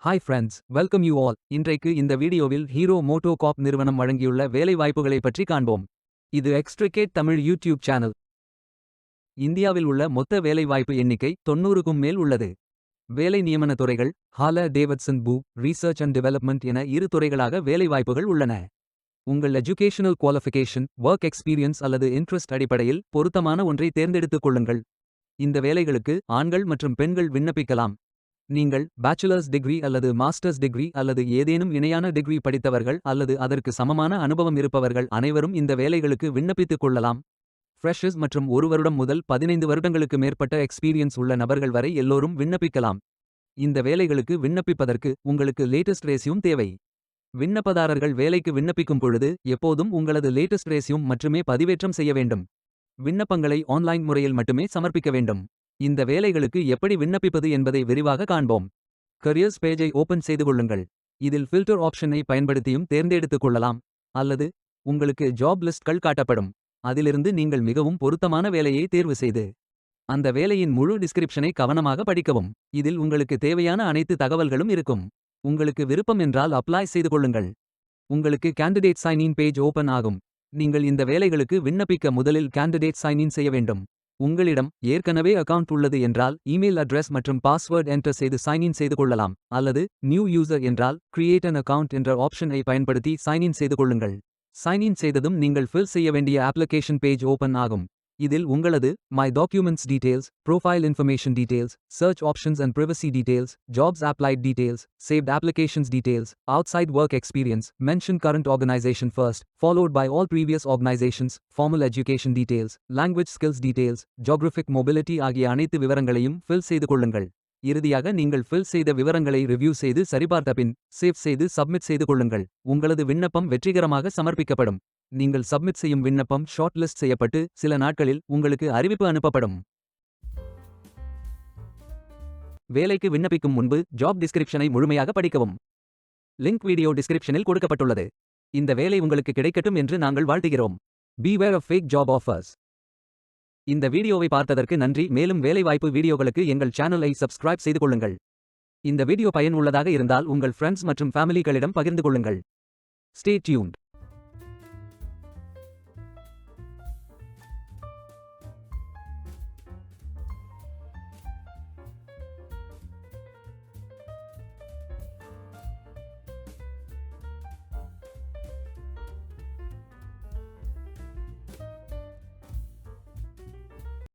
Hi friends, welcome you all. இன்றைக்கு இந்த வீடியோவில் ஹீரோ மோட்டோகார்ப் நிறுவனம் வழங்கியுள்ள வேலைவாய்ப்புகளை பற்றி காண்போம். இது எக்ஸ்ட்ரிகேட் தமிழ் யூடியூப் சேனல். இந்தியாவில் உள்ள மொத்த வேலைவாய்ப்பு எண்ணிக்கை 90க்கும் மேல் உள்ளது. வேலை நியமன துறைகள் ஹாலர் டேவிட்சன் பூ ரீசர்ச் அண்ட் டெவலப்மெண்ட் என இரு துறைகளாக வேலைவாய்ப்புகள் உள்ளன. உங்கள் எஜுகேஷனல் குவாலிஃபிகேஷன், ஒர்க் எக்ஸ்பீரியன்ஸ் அல்லது இன்ட்ரெஸ்ட் அடிப்படையில் பொருத்தமான ஒன்றை தேர்ந்தெடுத்துக் கொள்ளுங்கள். இந்த வேலைகளுக்கு ஆண்கள் மற்றும் பெண்கள் விண்ணப்பிக்கலாம். நீங்கள் பேச்சுலர்ஸ் டிகிரி அல்லது மாஸ்டர்ஸ் டிகிரி அல்லது ஏதேனும் இணையான டிகிரி படித்தவர்கள் அல்லது அதற்கு சமமான அனுபவம் இருப்பவர்கள் அனைவரும் இந்த வேலைகளுக்கு விண்ணப்பித்துக் கொள்ளலாம். ஃப்ரெஷர்ஸ் மற்றும் 1 வருடம் முதல் 15 வருடங்களுக்கு மேற்பட்ட எக்ஸ்பீரியன்ஸ் உள்ள நபர்கள் வரை எல்லோரும் விண்ணப்பிக்கலாம். இந்த வேலைகளுக்கு விண்ணப்பிப்பதற்கு உங்களுக்கு லேட்டஸ்ட் ரெஸ்யூம் தேவை. விண்ணப்பதாரர்கள் வேலைக்கு விண்ணப்பிக்கும் பொழுது எப்போதும் உங்களது லேட்டஸ்ட் ரெஸ்யூம் மட்டுமே பதிவேற்றம் செய்ய வேண்டும். விண்ணப்பங்களை ஆன்லைன் முறையில் மட்டுமே சமர்ப்பிக்க வேண்டும். இந்த வேலைகளுக்கு எப்படி விண்ணப்பிப்பது என்பதை விரிவாக காண்போம். கரியர்ஸ் பேஜை ஓபன் செய்து கொள்ளுங்கள். இதில் ஃபில்டர் ஆப்ஷனை பயன்படுத்தியும் தேர்ந்தெடுத்துக் கொள்ளலாம். அல்லது உங்களுக்கு ஜாப் லிஸ்ட்கள் காட்டப்படும். அதிலிருந்து நீங்கள் மிகவும் பொருத்தமான வேலையை தேர்வு செய்து அந்த வேலையின் முழு டிஸ்கிரிப்ஷனை கவனமாக படிக்கவும். இதில் உங்களுக்கு தேவையான அனைத்து தகவல்களும் இருக்கும். உங்களுக்கு விருப்பம் என்றால் அப்ளை செய்து கொள்ளுங்கள். உங்களுக்கு candidate sign in page open ஆகும். நீங்கள் இந்த வேலைகளுக்கு விண்ணப்பிக்க முதலில் கேண்டிடேட் சைன் இன் செய்ய வேண்டும். உங்களிடம் ஏற்கனவே அக்கவுண்ட் உள்ளது என்றால் இமெயில் அட்ரஸ் மற்றும் பாஸ்வேர்ட் என்டர் செய்து சைன்இன் செய்து கொள்ளலாம். அல்லது நியூ யூசர் என்றால் கிரியேட் அன் அக்கவுண்ட் என்ற ஆப்ஷனை பயன்படுத்தி சைன்இன் செய்து கொள்ளுங்கள். சைன்இன் செய்ததும் நீங்கள் ஃபில் செய்ய வேண்டிய அப்ளிகேஷன் பேஜ் ஓபன் ஆகும். இதில் உங்களது my documents details, profile information details, search options and privacy details, jobs applied details, saved applications details, outside work experience, mention current organisation first, followed by all previous organisations, formal education details, language skills details, geographic mobility ஆகிய அனைத்து விவரங்களையும் fill செய்து கொள்ளுங்கள். இறுதியாக நீங்கள் fill செய்த விவரங்களை review செய்து சரிபார்த்த பின் சேவ் செய்து சப்மிட் செய்து கொள்ளுங்கள். உங்களது விண்ணப்பம் வெற்றிகரமாக சமர்ப்பிக்கப்படும். நீங்கள் சப்மிட் செய்யும் விண்ணப்பம் ஷார்ட் லிஸ்ட் செய்யப்பட்டு சில நாட்களில் உங்களுக்கு அறிவிப்பு அனுப்பப்படும். வேலைக்கு விண்ணப்பிக்கும் முன்பு ஜாப் டிஸ்கிரிப்ஷனை முழுமையாக படிக்கவும். லிங்க் வீடியோ டிஸ்கிரிப்ஷனில் கொடுக்கப்பட்டுள்ளது. இந்த வேலை உங்களுக்கு கிடைக்கட்டும் என்று நாங்கள் வாழ்த்துகிறோம். Beware of fake job offers. இந்த வீடியோவை பார்த்ததற்கு நன்றி. மேலும் வேலைவாய்ப்பு வீடியோகளுக்கு எங்கள் சேனலை சப்ஸ்கிரைப் செய்து கொள்ளுங்கள். இந்த வீடியோ பயனுள்ளதாக இருந்தால் உங்கள் ஃப்ரெண்ட்ஸ் மற்றும் ஃபேமிலிகளிடம் பகிர்ந்து கொள்ளுங்கள். Stay tuned.